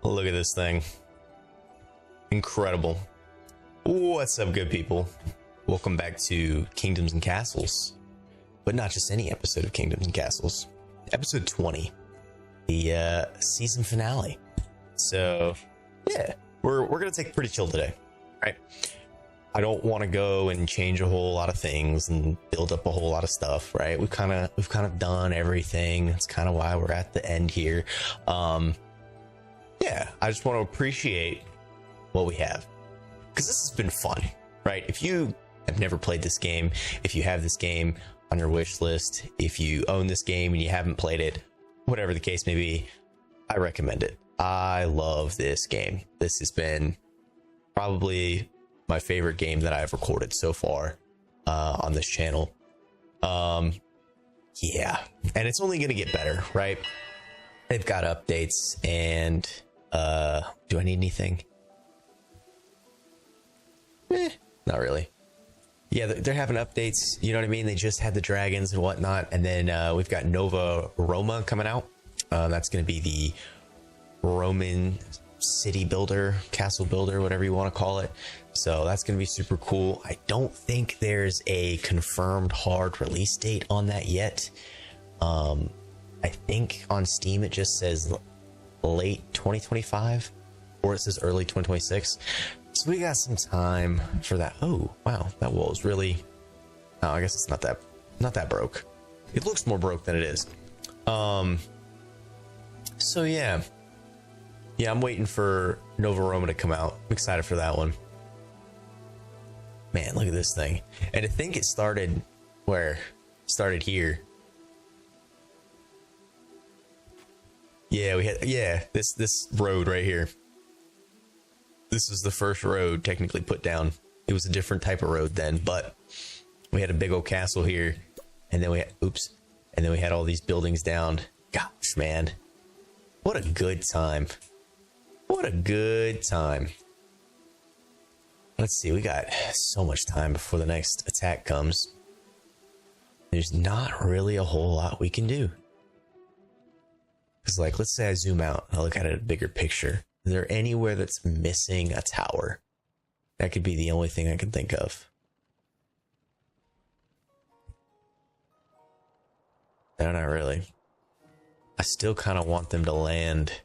Look at this thing. Incredible. What's up, good people? Welcome back to Kingdoms and Castles. But not just any episode of Kingdoms and Castles. Episode 20. The season finale. So, yeah. We're going to take it pretty chill today. Right? I don't want to go and change a whole lot of things and build up a whole lot of stuff, right? We've kind of done everything. That's kind of why we're at the end here. Yeah, I just want to appreciate what we have, because this has been fun, right? If you have never played this game, if you have this game on your wish list, if you own this game and you haven't played it, whatever the case may be, I recommend it. I love this game. This has been probably my favorite game that I've recorded so far on this channel. Yeah, and it's only going to get better, right? They've got updates, and do I need anything? Not really. Yeah, they're having updates, you know what I mean? They just had the dragons and whatnot, and then we've got Nova Roma coming out. That's going to be the Roman city builder, castle builder, whatever you want to call it. So that's going to be super cool. I don't think there's a confirmed hard release date on that yet. I think on Steam it just says late 2025, or it says early 2026. So we got some time for that. Oh wow, that wall is really, oh, I guess it's not that broke. It looks more broke than it is. So yeah, I'm waiting for Nova Roma to come out. I'm excited for that one. Man, look at this thing. And to think it started where? It started here. Yeah, this road right here. This is the first road technically put down. It was a different type of road then, but we had a big old castle here, and then we had all these buildings down. Gosh, man. What a good time. What a good time. Let's see, we got so much time before the next attack comes. There's not really a whole lot we can do. Because, like, let's say I zoom out and I look at it in a bigger picture. Is there anywhere that's missing a tower? That could be the only thing I can think of. No, not really. I still kind of want them to land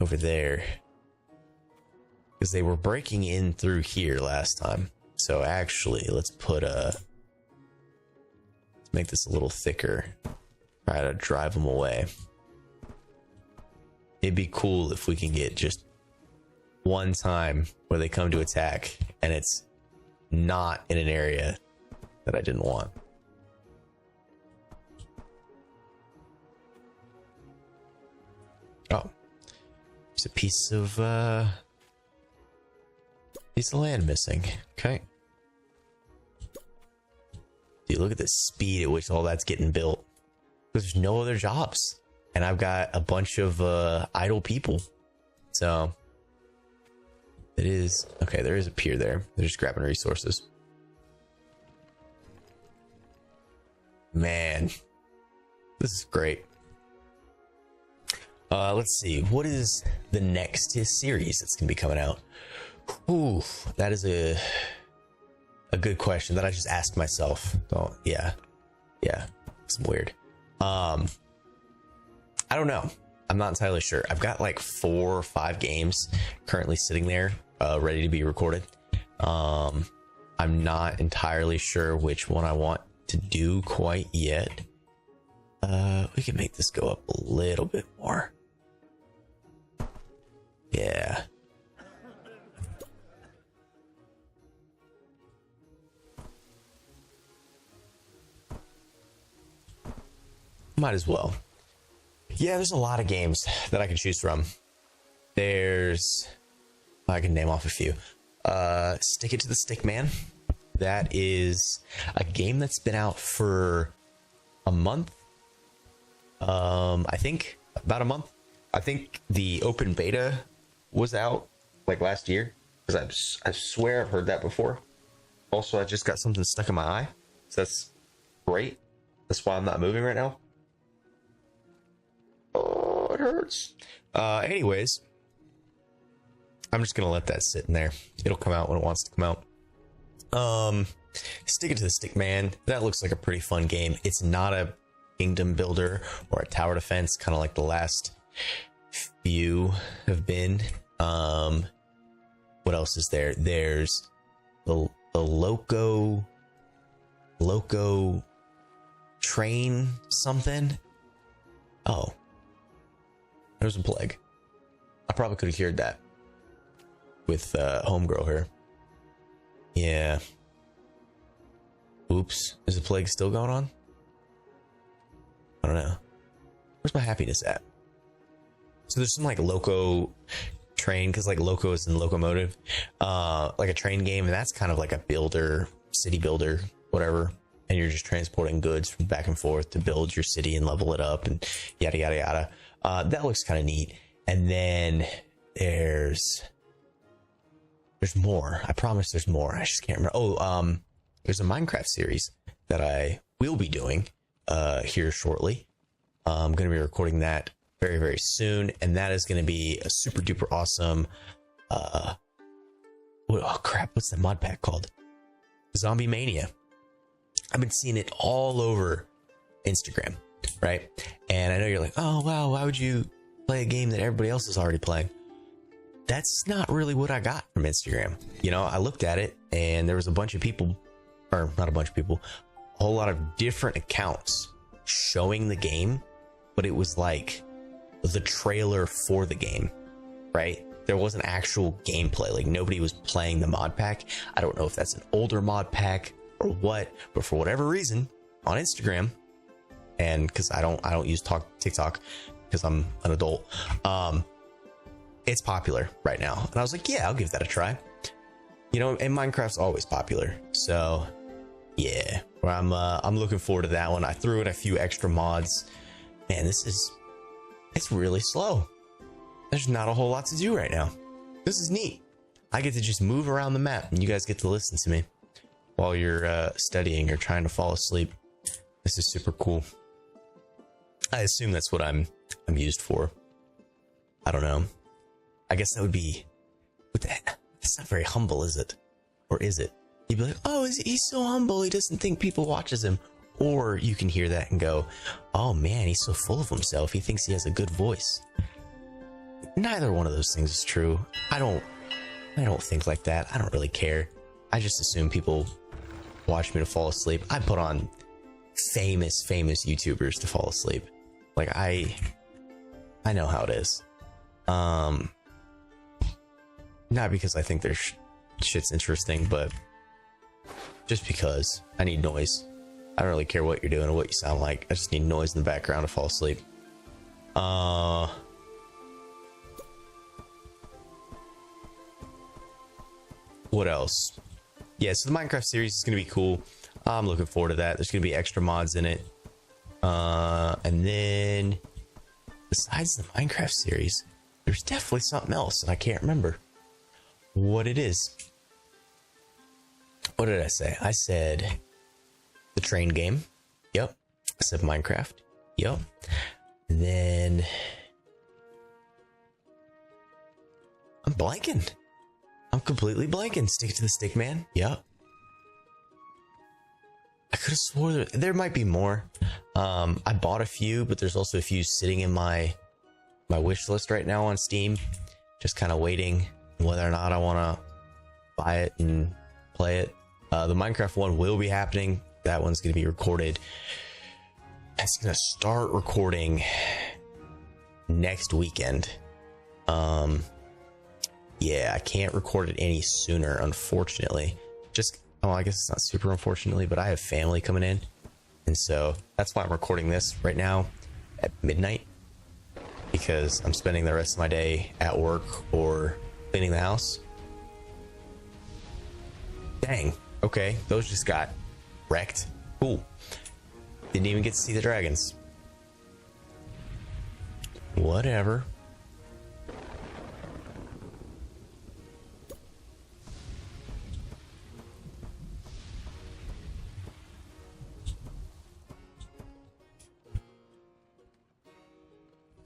over there, because they were breaking in through here last time. So actually, let's make this a little thicker. Try to drive them away. It'd be cool if we can get just one time where they come to attack and it's not in an area that I didn't want. Oh, there's a piece of land missing. Okay. Dude, look at the speed at which all that's getting built. There's no other jobs, and I've got a bunch of idle people. So it is okay. There is a pier there. They're just grabbing resources. Man, this is great. Let's see. What is the next series that's gonna be coming out? Ooh, that is a good question that I just asked myself. Oh, yeah, it's weird. I don't know. I'm not entirely sure. I've got like 4 or 5 games currently sitting there, ready to be recorded. I'm not entirely sure which one I want to do quite yet. We can make this go up a little bit more. Yeah. Might as well. Yeah, there's a lot of games that I can choose from. I can name off a few. Stick It to the Stick Man. That is a game that's been out for a month. I think about a month. I think the open beta was out like last year, because I swear I've heard that before. Also, I just got something stuck in my eye, so that's great. That's why I'm not moving right now. Oh, it hurts. Anyways, I'm just gonna let that sit in there. It'll come out when it wants to come out. Stick it to the stick, man. That looks like a pretty fun game. It's not a kingdom builder or a tower defense, kind of like the last few have been. What else is there? There's the loco train something. Oh, there's a plague. I probably could have cured that with homegrow here. Yeah. Oops. Is the plague still going on? I don't know. Where's my happiness at? So there's some like loco train, because like loco is in locomotive, like a train game, and that's kind of like a builder, city builder, whatever. And you're just transporting goods from back and forth to build your city and level it up and yada yada yada. That looks kind of neat. And then there's more. I promise there's more. I just can't remember. Oh, there's a Minecraft series that I will be doing here shortly. I'm going to be recording that very, very soon. And that is going to be a super duper awesome. Oh crap. What's the mod pack called? Zombie Mania. I've been seeing it all over Instagram, right? And I know you're like, oh, wow, why would you play a game that everybody else is already playing? That's not really what I got from Instagram. You know, I looked at it and there was a bunch of people, or not a bunch of people, a whole lot of different accounts showing the game, but it was like the trailer for the game, right? There wasn't actual gameplay. Like nobody was playing the mod pack. I don't know if that's an older mod pack or what, but for whatever reason on Instagram, and because I don't use TikTok because I'm an adult, it's popular right now. And I was like, yeah, I'll give that a try. You know, and Minecraft's always popular. So yeah, I'm looking forward to that one. I threw in a few extra mods. Man, it's really slow. There's not a whole lot to do right now. This is neat. I get to just move around the map and you guys get to listen to me while you're studying or trying to fall asleep. This is super cool. I assume that's what I'm used for. I don't know. I guess that would be, that's not very humble, is it? Or is it? You'd be like, oh, he's so humble, he doesn't think people watches him. Or you can hear that and go, oh man, he's so full of himself, he thinks he has a good voice. Neither one of those things is true. I don't think like that. I don't really care. I just assume people watch me to fall asleep. I put on famous YouTubers to fall asleep. Like I know how it is. Not because I think their shit's interesting, but just because I need noise. I don't really care what you're doing or what you sound like. I just need noise in the background to fall asleep. What else? Yeah, so the Minecraft series is going to be cool. I'm looking forward to that. There's going to be extra mods in it. And then besides the Minecraft series, there's definitely something else, and I can't remember what it is. What did I say? I said the train game. Yep. I said Minecraft. Yep. And then I'm blanking. I'm completely blanking. Stick to the stick, man. Yep. I could have swore there might be more. I bought a few, but there's also a few sitting in my wish list right now on Steam. Just kind of waiting whether or not I want to buy it and play it. The Minecraft one will be happening. That one's going to be recorded. It's going to start recording next weekend. Yeah, I can't record it any sooner, unfortunately. Oh, I guess it's not super unfortunately, but I have family coming in. And so that's why I'm recording this right now at midnight, because I'm spending the rest of my day at work or cleaning the house. Dang. Okay, those just got wrecked. Cool. Didn't even get to see the dragons. Whatever.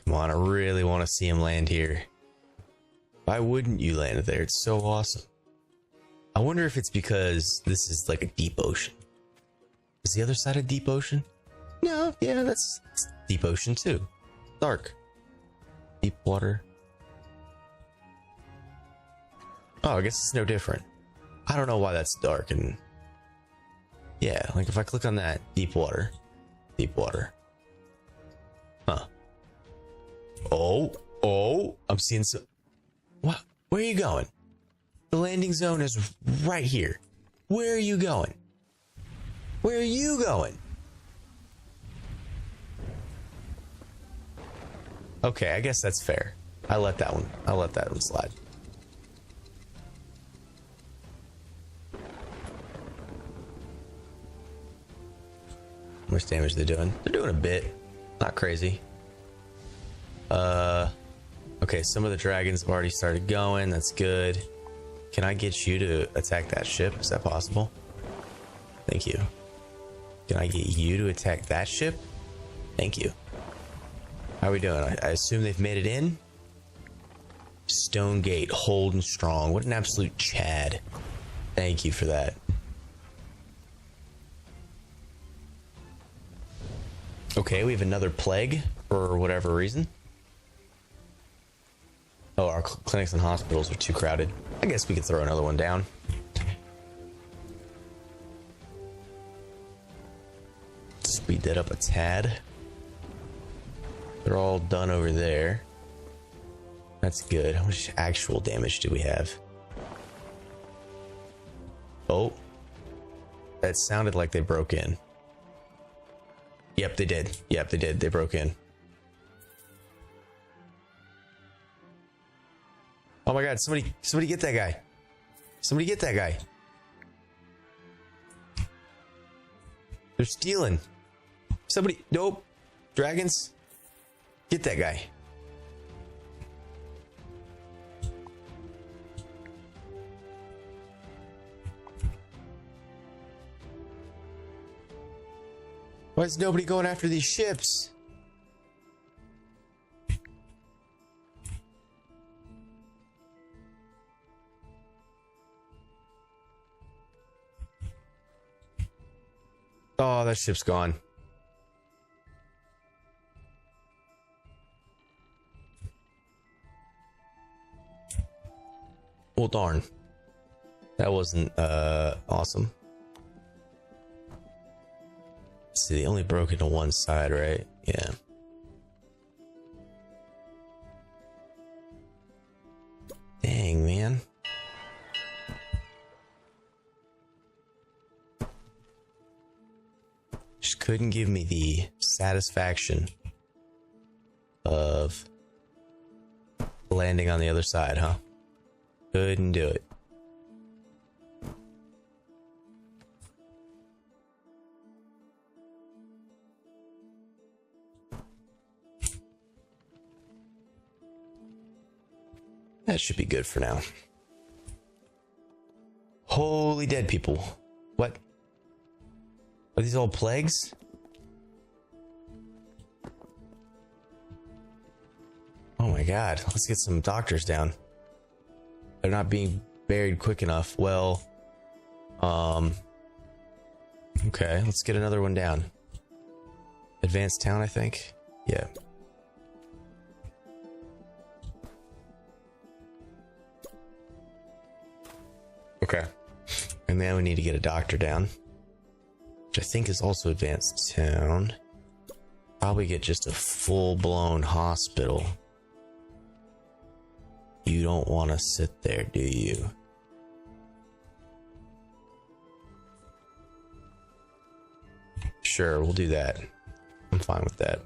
Come on, I really want to see him land here. If Why wouldn't you land it there? It's so awesome. I wonder if it's because this is like a deep ocean. Is the other side a deep ocean? No, yeah, that's deep ocean too. Dark. Deep water. Oh, I guess it's no different. I don't know why that's dark and... Yeah, like if I click on that, deep water. Deep water. Huh. Oh, I'm seeing some... What? Where are you going? The landing zone is right here. Where are you going? Where are you going? Okay, I guess that's fair. I'll let that one slide. How much damage they're doing? They're doing a bit. Not crazy. Okay, some of the dragons have already started going. That's good. Can I get you to attack that ship? Is that possible? Thank you. Can I get you to attack that ship? Thank you. How are we doing? I assume they've made it in? Stone Gate, holding strong. What an absolute Chad. Thank you for that. Okay, we have another plague for whatever reason. Oh, our clinics and hospitals are too crowded. I guess we could throw another one down. Speed that up a tad. They're all done over there. That's good. How much actual damage do we have? Oh. That sounded like they broke in. Yep, they did. Yep, they did. They broke in. Oh my god, somebody get that guy. Somebody get that guy. They're stealing. Somebody, nope. Dragons, get that guy. Why is nobody going after these ships? Oh, that ship's gone. Well, darn. That wasn't awesome. Let's see, they only broke into one side, right? Yeah. Dang, man. Just couldn't give me the satisfaction of landing on the other side, huh? Couldn't do it. That should be good for now. Holy dead people. What? Are these all plagues? Oh my god. Let's get some doctors down. They're not being buried quick enough. Well, okay, let's get another one down. Advanced town, I think. Yeah. Okay. And then we need to get a doctor down, which I think is also advanced town. Probably get just a full-blown hospital. You don't want to sit there, do you? Sure, we'll do that. I'm fine with that.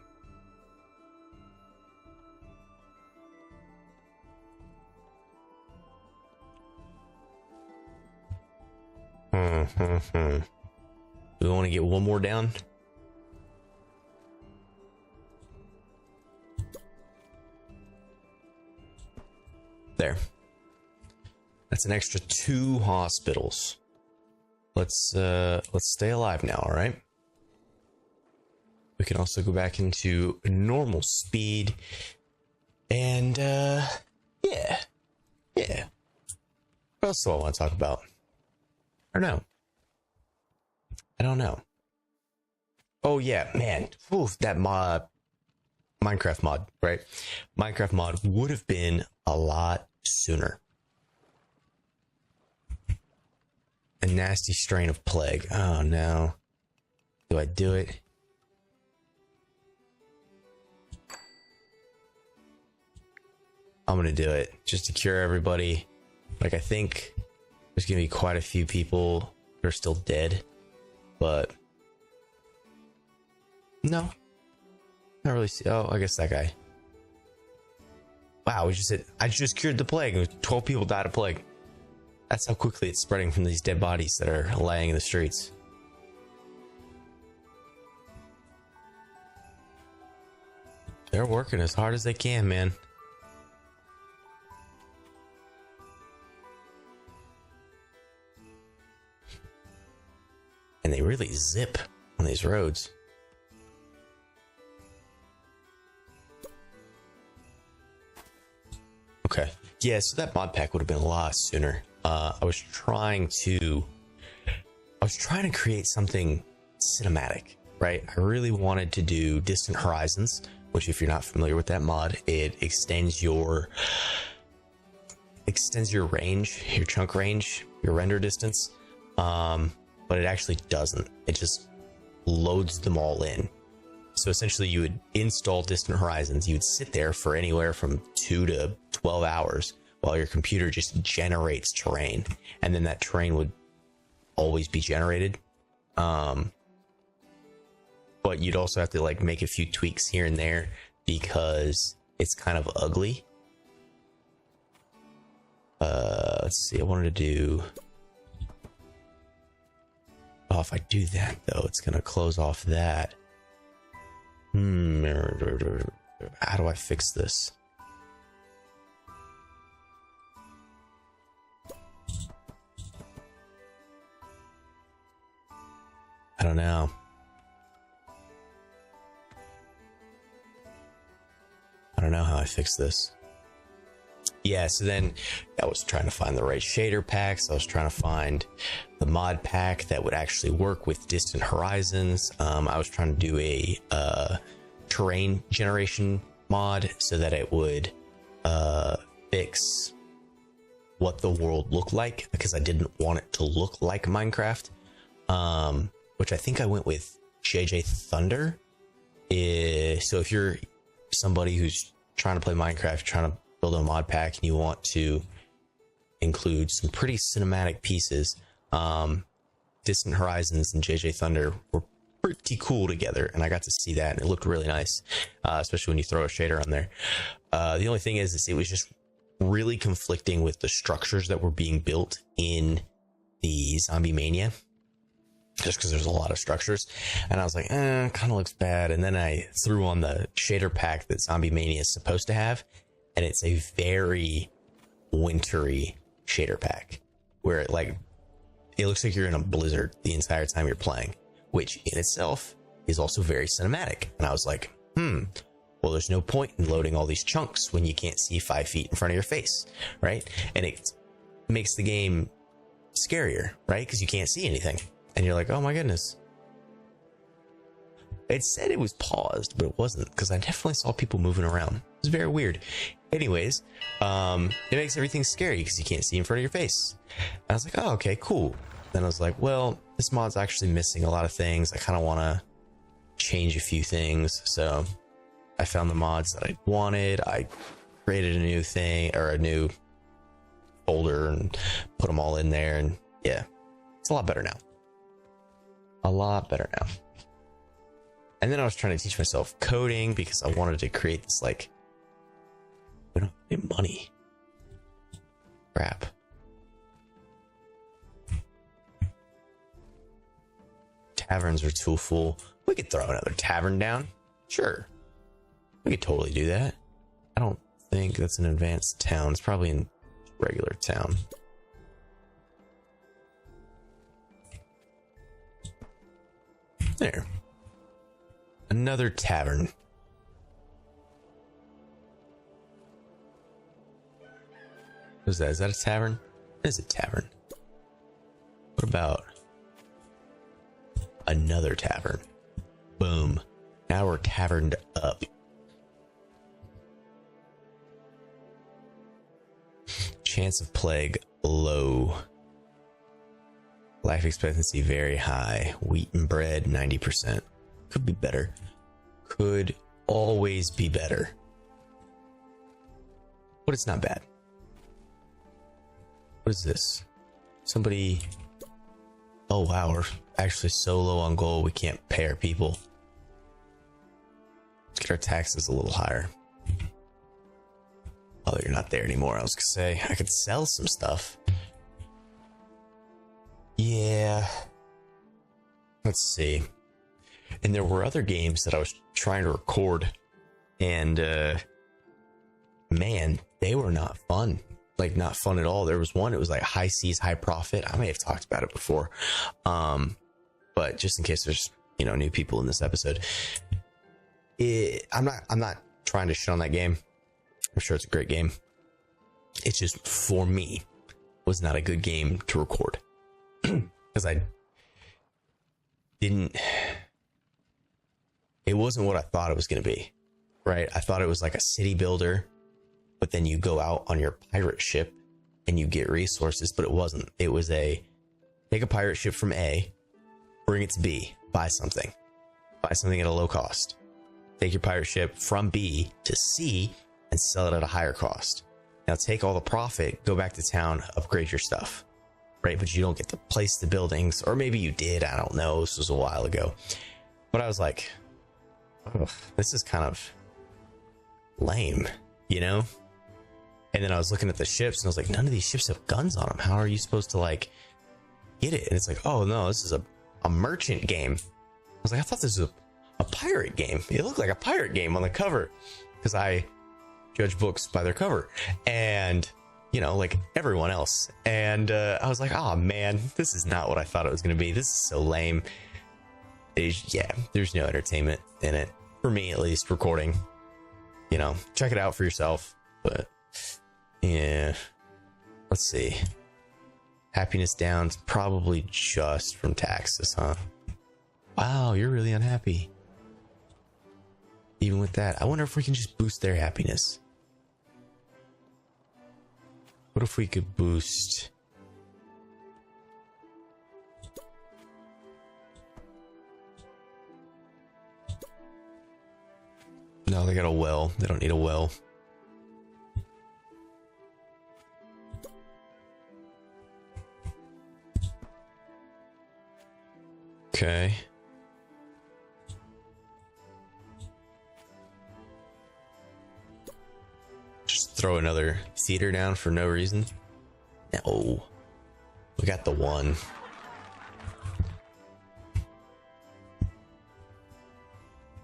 Do we want to get one more down? There. That's an extra 2 hospitals. Let's stay alive now, all right? We can also go back into normal speed. And yeah. Yeah. What else do I want to talk about? I don't know. I don't know. Oh yeah, man. Oof, that Minecraft mod, right? Minecraft mod would have been a lot sooner. A nasty strain of plague. Oh no. Do I do it? I'm gonna do it just to cure everybody. Like, I think there's gonna be quite a few people who are still dead, but no, not really. Oh, I guess that guy. Wow, I just cured the plague. 12 people died of plague. That's how quickly it's spreading from these dead bodies that are laying in the streets. They're working as hard as they can, man. And they really zip on these roads. Okay. Yeah, so that mod pack would have been a lot sooner. I was trying to create something cinematic, right? I really wanted to do Distant Horizons, which, if you're not familiar with that mod, it extends your range, your chunk range, your render distance. But it actually doesn't. It just loads them all in. So essentially you would install Distant Horizons. You would sit there for anywhere from 2 to 12 hours while your computer just generates terrain. And then that terrain would always be generated. But you'd also have to like make a few tweaks here and there because it's kind of ugly. Let's see, I wanted to do... Oh, if I do that though, it's gonna close off that. How do I fix this? I don't know. I don't know how I fix this. Yeah, so then I was trying to find the right shader packs. I was trying to find the mod pack that would actually work with Distant Horizons. I was trying to do a terrain generation mod so that it would fix what the world looked like, because I didn't want it to look like Minecraft. Which I think I went with JJ Thunder. So if you're somebody who's trying to play Minecraft, trying to build a mod pack, and you want to include some pretty cinematic pieces, Distant Horizons and JJ Thunder were pretty cool together, and I got to see that, and it looked really nice, especially when you throw a shader on there. The only thing is it was just really conflicting with the structures that were being built in the Zombie Mania, just because there's a lot of structures, and I was like, kind of looks bad. And then I threw on the shader pack that Zombie Mania is supposed to have, and it's a very wintry shader pack where it looks like you're in a blizzard the entire time you're playing, which in itself is also very cinematic. And I was like, well, there's no point in loading all these chunks when you can't see 5 feet in front of your face, right? And it makes the game scarier, right? Because you can't see anything. And you're like, oh my goodness. It said it was paused, but it wasn't, because I definitely saw people moving around. It was very weird. Anyways, it makes everything scary because you can't see in front of your face. And I was like, oh, okay, cool. Then I was like, well, this mod's actually missing a lot of things. I kind of want to change a few things. So I found the mods that I wanted. I created a new thing, or a new folder, and put them all in there. And yeah, it's a lot better now. A lot better now. And then I was trying to teach myself coding because I wanted to create this, like, we don't have any money. Crap. Taverns are too full. We could throw another tavern down. Sure. We could totally do that. I don't think that's an advanced town. It's probably in regular town. There. Another tavern. What is that? Is that a tavern? It is a tavern. What about another tavern? Boom. Now we're taverned up. Chance of plague low. Life expectancy very high. Wheat and bread 90%. Could be better. Could always be better. But it's not bad. What is this? Somebody... Oh wow, we're actually so low on gold we can't pay our people. Let's get our taxes a little higher. Oh, you're not there anymore. I was gonna say, I could sell some stuff. Yeah. Let's see. And there were other games that I was trying to record. And, man, they were not fun. Like, not fun at all. There was one, it was like High Seas, High Profit. I may have talked about it before. But just in case there's, new people in this episode. I'm not trying to shit on that game. I'm sure it's a great game. It's just, for me, was not a good game to record. Because it wasn't what I thought it was going to be, right? I thought it was like a city builder, but then you go out on your pirate ship and you get resources, but it wasn't. It was take a pirate ship from A, bring it to B, buy something at a low cost. Take your pirate ship from B to C and sell it at a higher cost. Now take all the profit, go back to town, upgrade your stuff. Right, but you don't get to place the buildings, or maybe you did. I don't know. This was a while ago, but I was like, oh, "This is kind of lame," And then I was looking at the ships, and I was like, "None of these ships have guns on them. How are you supposed to get it?" And it's like, "Oh no, this is a merchant game." I was like, "I thought this was a pirate game. It looked like a pirate game on the cover," because I judge books by their cover, and like everyone else. And I was like, oh man, this is not what I thought it was going to be. This is so lame. There's no entertainment in it. For me, at least, recording. Check it out for yourself. But, yeah. Let's see. Happiness down, probably just from taxes, huh? Wow, you're really unhappy. Even with that, I wonder if we can just boost their happiness. What if we could boost... No, they got a well. They don't need a well. Okay. Just throw another theater down for no reason. No. We got the one.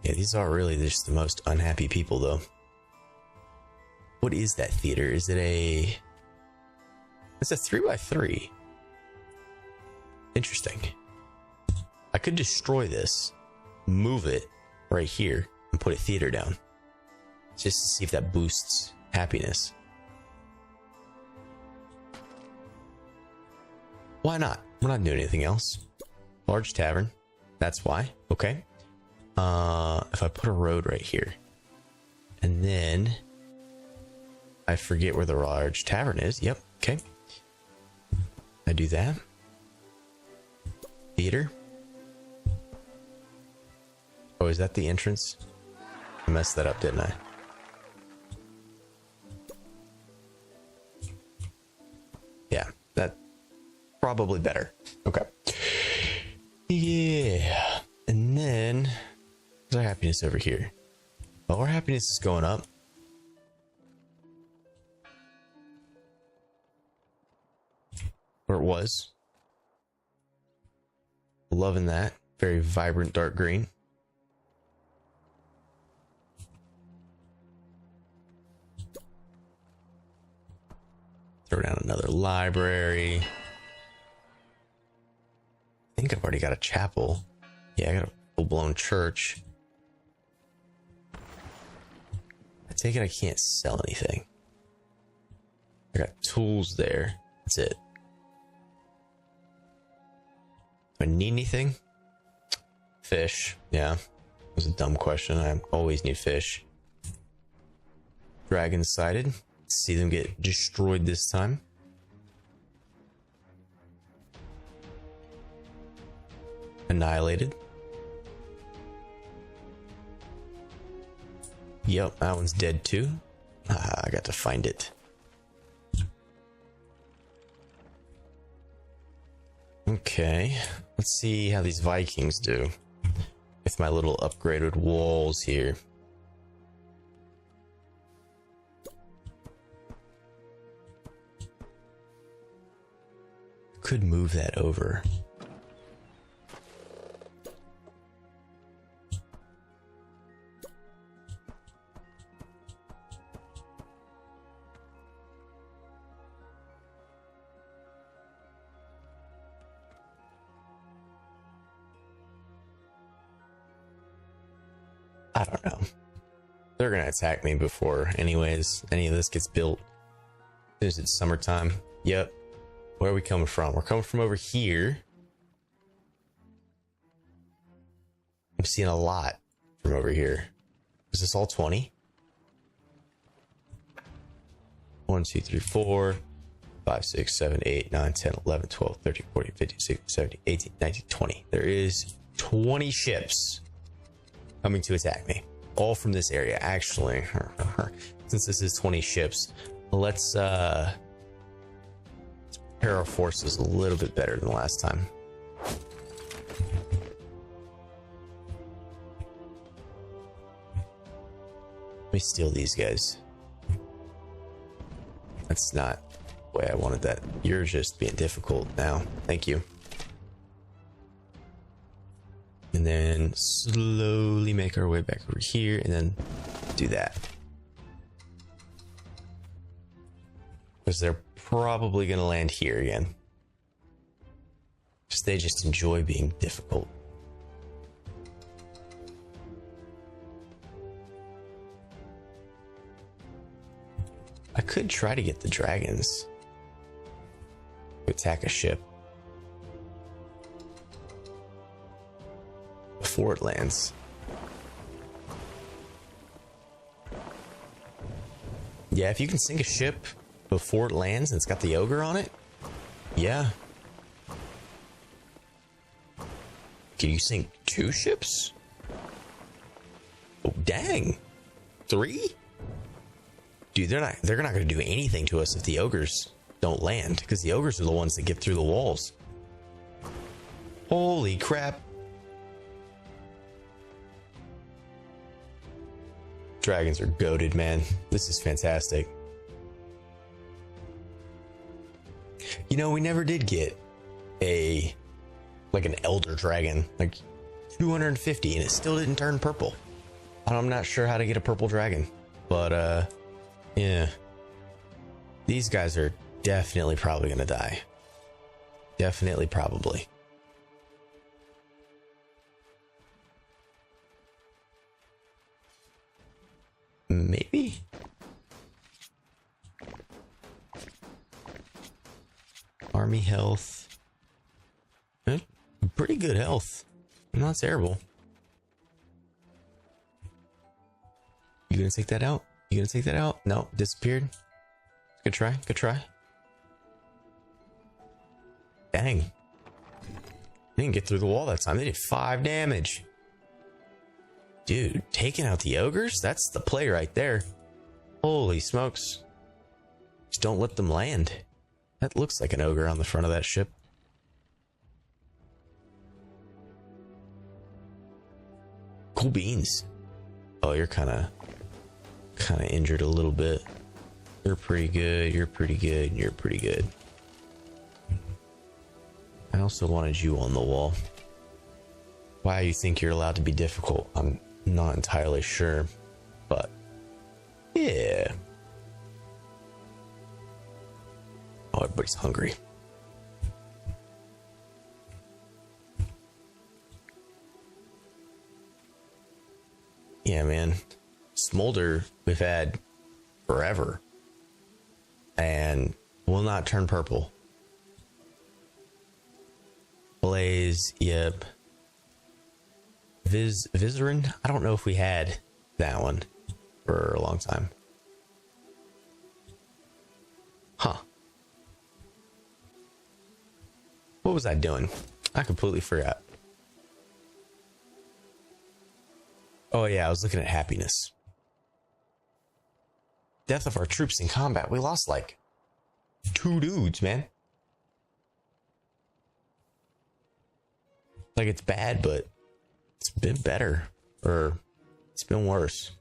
Yeah, these are really just the most unhappy people, though. What is that theater? Is it a... It's a 3x3. Interesting. I could destroy this, move it right here, and put a theater down. Just to see if that boosts happiness. Why not? We're not doing anything else. Large tavern. That's why. Okay. If I put a road right here, and then I forget where the large tavern is. Yep. Okay. I do that. Theater. Oh, is that the entrance? I messed that up, didn't I? Yeah, that probably better. Okay. Yeah. And then where's our happiness over here? Oh, our happiness is going up. Where it was. Loving that. Very vibrant dark green. Throw down another library. I think I've already got a chapel. Yeah, I got a full-blown church. I take it I can't sell anything. I got tools there. That's it. Do I need anything? Fish. Yeah. That was a dumb question. I always need fish. Dragon sighted. Let's see them get destroyed this time. Annihilated. Yep, that one's dead too. I got to find it. Okay, let's see how these Vikings do with my little upgraded walls here. Could move that over. I don't know. They're gonna attack me before anyways any of this gets built. As it's summertime. Yep. Where are we coming from? We're coming from over here. I'm seeing a lot from over here. Is this all 20? 1, 2, 3, 4, 5, 6, 7, 8, 9, 10, 11, 12, 13, 14, 15, 16, 17, 18, 19, 20. There is 20 ships coming to attack me. All from this area. Actually, since this is 20 ships, let's pair our forces a little bit better than last time. Let me steal these guys. That's not the way I wanted that. You're just being difficult now. Thank you. And then slowly make our way back over here and then do that. Because they're probably going to land here again. Because they just enjoy being difficult. I could try to get the dragons to attack a ship before it lands. Yeah, if you can sink a ship before it lands and it's got the ogre on it, yeah. Can you sink 2 ships? Oh, dang. 3? Dude, they're not going to do anything to us if the ogres don't land, because the ogres are the ones that get through the walls. Holy crap. Dragons are goated, man. This is fantastic. You know, we never did get like an elder dragon, like 250, and it still didn't turn purple. I'm not sure how to get a purple dragon, but yeah, these guys are definitely probably gonna die. Definitely, probably. Maybe. Army health. Pretty good health. Not terrible. You gonna take that out? You gonna take that out? No, disappeared. Good try. Good try. Dang. They didn't get through the wall that time. They did 5 damage. Dude, taking out the ogres? That's the play right there. Holy smokes. Just don't let them land. That looks like an ogre on the front of that ship. Cool beans. Oh, you're kind of injured a little bit. You're pretty good. You're pretty good. You're pretty good. I also wanted you on the wall. Why you think you're allowed to be difficult, I'm not entirely sure, but yeah. Oh, everybody's hungry. Yeah, man. Smolder we've had forever. and will not turn purple. Blaze, yep. Vizerin? I don't know if we had that one for a long time. Huh. What was I doing? I completely forgot. Oh yeah, I was looking at happiness. Death of our troops in combat. We lost like 2 dudes, man. Like, it's bad, but it's been better. Or it's been worse.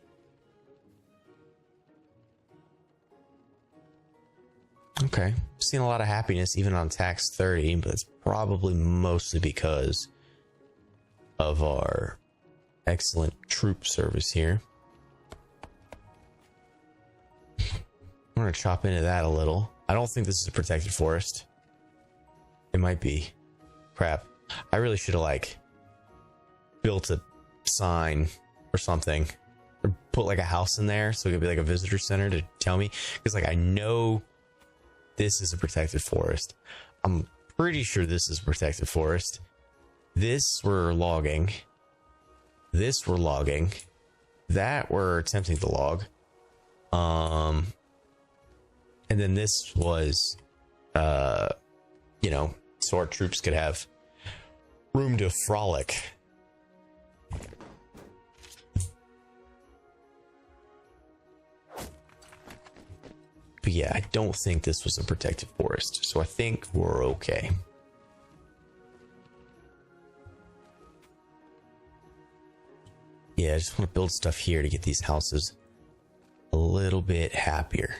Okay. Seen a lot of happiness even on tax 30, but it's probably mostly because of our excellent troop service here. I'm going to chop into that a little. I don't think this is a protected forest. It might be. Crap. I really should have, like, built a sign or something. Or put, like, a house in there so it could be, like, a visitor center to tell me. Because, like, I know this is a protected forest. I'm pretty sure this is a protected forest. This we're logging. This we're logging. That we're attempting to log. And then this was, you know, so our troops could have room to frolic. But yeah, I don't think this was a protected forest, so I think we're okay. Yeah, I just want to build stuff here to get these houses a little bit happier.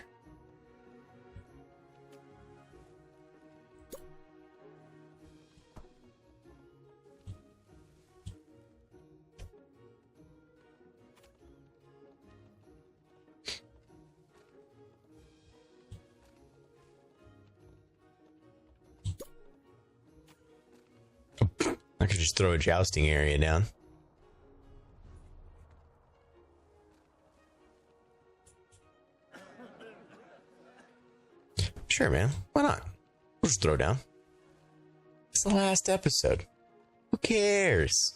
I could just throw a jousting area down. Sure, man. Why not? We'll just throw down. It's the last episode. Who cares?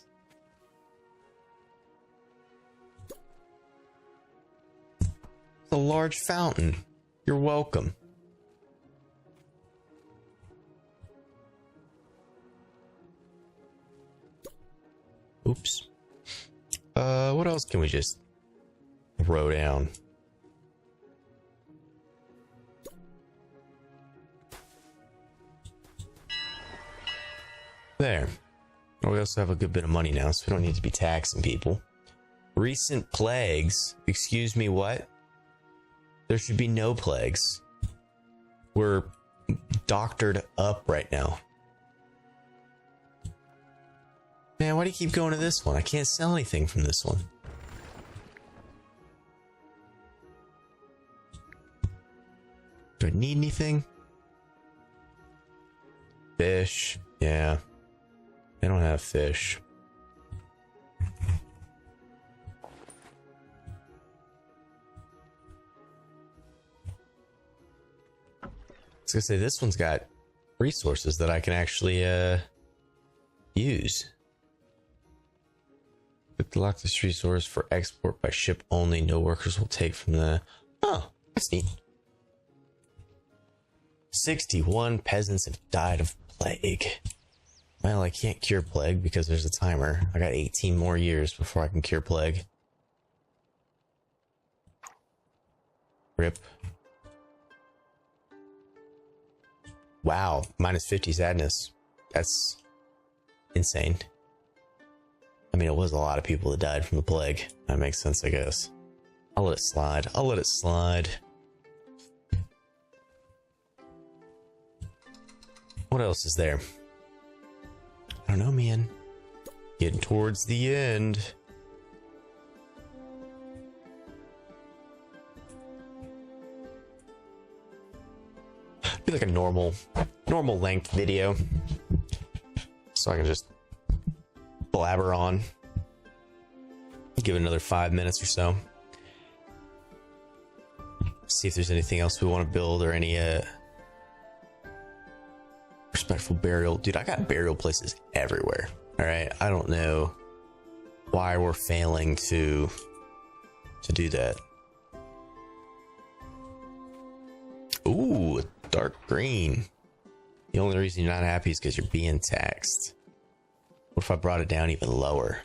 It's a large fountain. You're welcome. Oops. What else can we just throw down? There. Oh, we also have a good bit of money now, so we don't need to be taxing people. Recent plagues. Excuse me, what? There should be no plagues. We're doctored up right now. Man, why do you keep going to this one? I can't sell anything from this one. Do I need anything? Fish. Yeah. I don't have fish. I was gonna say, this one's got resources that I can actually use. Lock this resource for export by ship only. No workers will take from the... Oh, that's neat. 61 peasants have died of plague. Well, I can't cure plague because there's a timer. I got 18 more years before I can cure plague. Rip. Wow, minus 50 sadness. That's insane. I mean, it was a lot of people that died from the plague. That makes sense, I guess. I'll let it slide. I'll let it slide. What else is there? I don't know, man. Getting towards the end. Be like a normal length video, so I can just blabber on. Give it another 5 minutes or so. See if there's anything else we want to build or any respectful burial. Dude, I got burial places everywhere. All right, I don't know why we're failing to do that. Ooh, dark green. The only reason you're not happy is because you're being taxed. What if I brought it down even lower?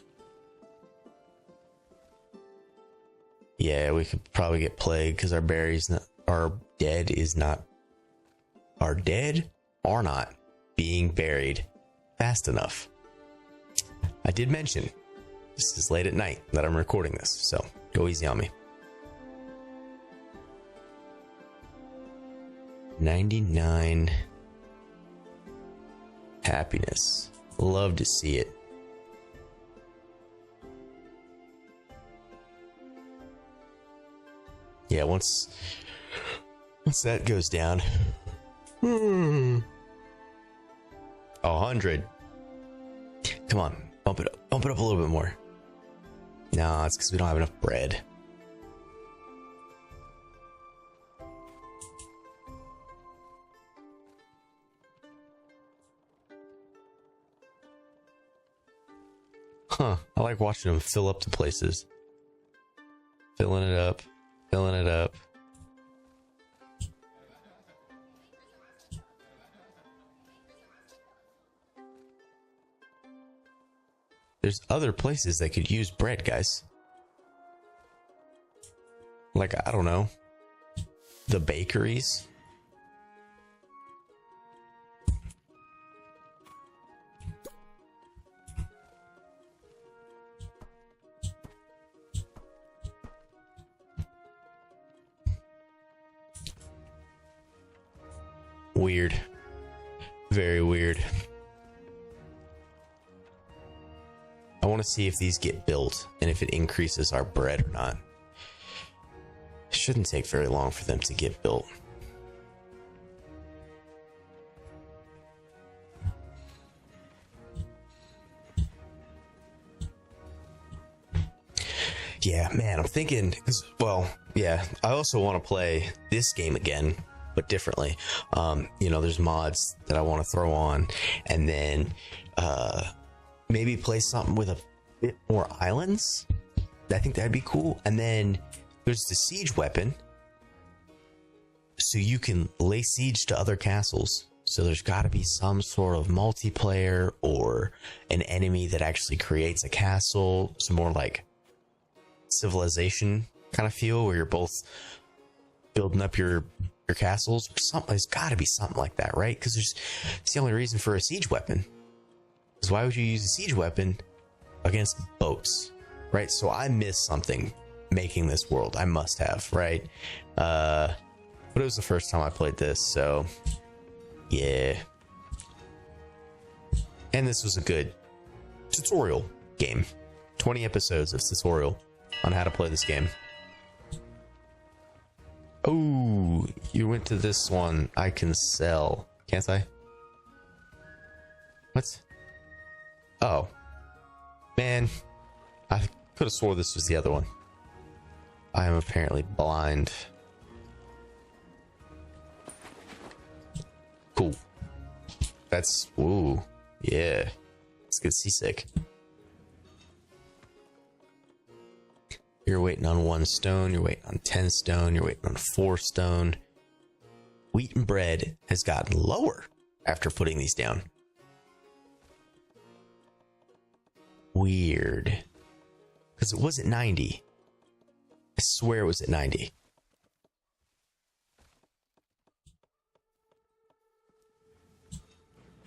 Yeah, we could probably get plagued because our dead are not being buried fast enough. I did mention this is late at night that I'm recording this, so go easy on me. 99 happiness. Love to see it. Yeah, once that goes down, 100. Come on, bump it up a little bit more. No, it's because we don't have enough bread. Huh, I like watching them fill up the places. Filling it up. There's other places that could use bread, guys. Like, I don't know, the bakeries. Weird. Very weird. I want to see if these get built and if it increases our bread or not. It shouldn't take very long for them to get built. Yeah, man, I'm thinking, well, yeah, I also want to play this game again, but differently. There's mods that I want to throw on, and then maybe play something with a bit more islands. I think that'd be cool. And then there's the siege weapon, so you can lay siege to other castles. So there's got to be some sort of multiplayer or an enemy that actually creates a castle, some more like Civilization kind of feel where you're both building up your castles. Something, there's got to be something like that, right? Because it's the only reason for a siege weapon. Because why would you use a siege weapon against boats, right? So I missed something making this world. I must have, right? But it was the first time I played this, so yeah. And this was a good tutorial game. 20 episodes of tutorial on how to play this game. Oh, you went to this one. I can sell. Can't I? What? Oh. Man. I could have swore this was the other one. I am apparently blind. Cool. That's... Ooh. Yeah. Let's get seasick. You're waiting on 1 stone, you're waiting on 10 stone, you're waiting on 4 stone. Wheat and bread has gotten lower after putting these down. Weird. Because it was at 90. I swear it was at 90.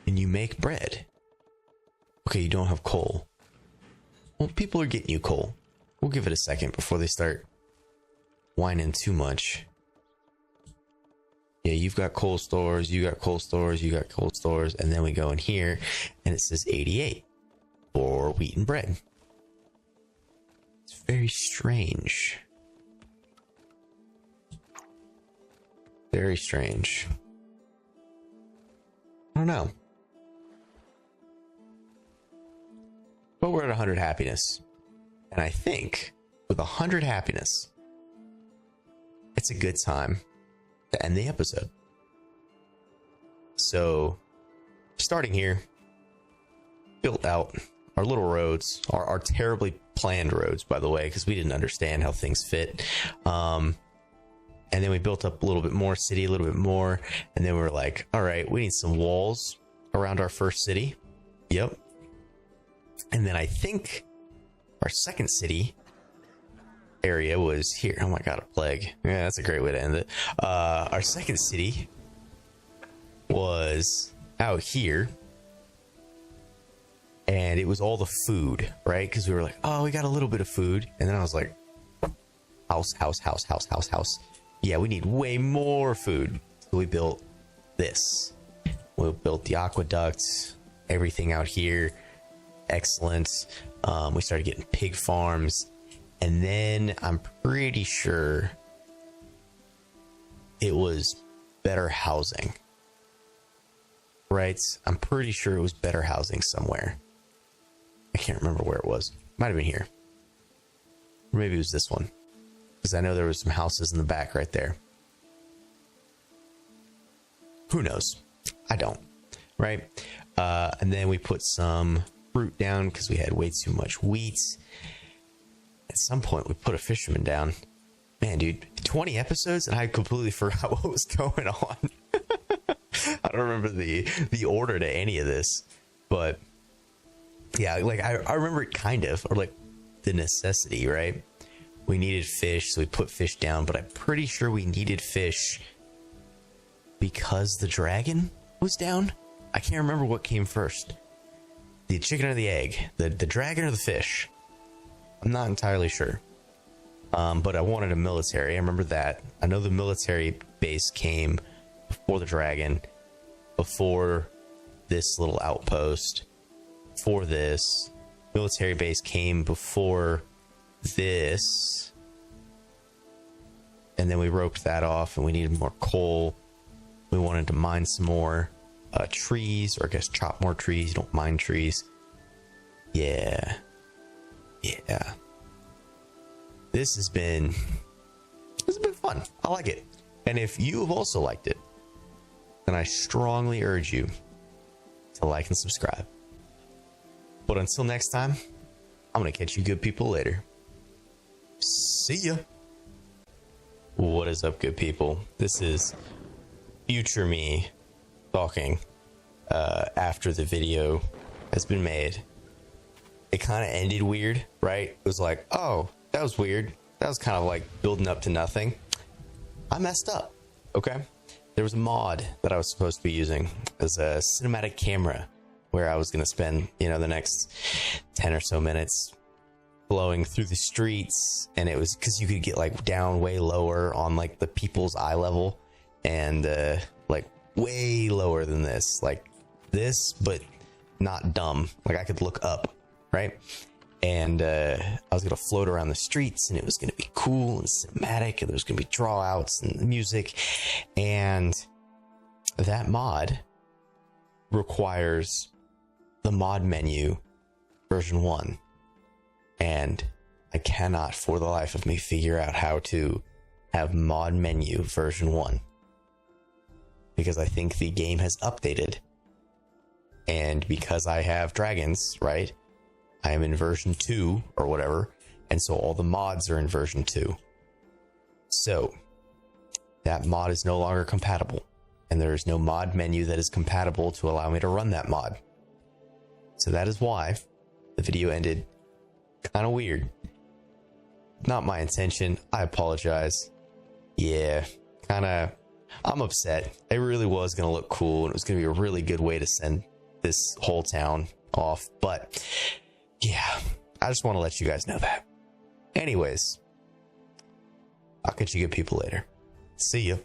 And you make bread. Okay, you don't have coal. Well, people are getting you coal. We'll give it a second before they start whining too much. Yeah, you've got coal stores, you got coal stores, you got coal stores, and then we go in here and it says 88 for wheat and bread. It's very strange. Very strange. I don't know. But we're at 100 happiness. And I think with 100 happiness, it's a good time to end the episode. So, starting here, built out our little roads, our terribly planned roads, by the way, because we didn't understand how things fit. And then we built up a little bit more city, a little bit more. And then we were like, all right, we need some walls around our first city. Yep. And then I think our second city area was here. Oh my God, a plague. Yeah, that's a great way to end it. Our second city was out here. And it was all the food, right? Because we were like, oh, we got a little bit of food. And then I was like, house. Yeah, we need way more food. So we built this. We built the aqueduct, everything out here. Excellent. We started getting pig farms. And then I'm pretty sure it was better housing. Right? I'm pretty sure it was better housing somewhere. I can't remember where it was. Might have been here. Or maybe it was this one. Because I know there was some houses in the back right there. Who knows? I don't. Right? And then we put some fruit down because we had way too much wheat. At some point, we put a fisherman down. Man, dude, 20 episodes and I completely forgot what was going on. I don't remember the order to any of this. But yeah, like I remember it kind of, or like the necessity, right? We needed fish, so we put fish down, but I'm pretty sure we needed fish because the dragon was down. I can't remember what came first. The chicken or the egg? The dragon or the fish? I'm not entirely sure. But I wanted a military. I remember that. I know the military base came before the dragon, before this little outpost. For this military base came before this, and then we roped that off, and we needed more coal. We wanted to mine some more trees, or I guess chop more trees. You don't mine trees. Yeah. This has been fun. I like it. And if you have also liked it, then I strongly urge you to like and subscribe. But until next time, I'm going to catch you good people later. See ya. What is up, good people? This is future me talking after the video has been made. It kind of ended weird, right? It was like, oh, that was weird. That was kind of like building up to nothing. I messed up, okay? There was a mod that I was supposed to be using as a cinematic camera, where I was going to spend, the next 10 or so minutes flowing through the streets. And it was because you could get like down way lower on like the people's eye level, and like way lower than this, like this, but not dumb. Like I could look up, right? And I was going to float around the streets, and it was going to be cool and cinematic, and there was going to be draw outs and music. And that mod requires the mod menu version 1, and I cannot for the life of me figure out how to have mod menu version 1, because I think the game has updated, and because I have dragons, right, I am in version 2 or whatever, and so all the mods are in version 2. So that mod is no longer compatible, and there is no mod menu that is compatible to allow me to run that mod. So that is why the video ended kind of weird. Not my intention. I apologize. Yeah, I'm upset. It really was going to look cool, and it was going to be a really good way to send this whole town off. But yeah, I just want to let you guys know that. Anyways, I'll catch you good people later. See ya.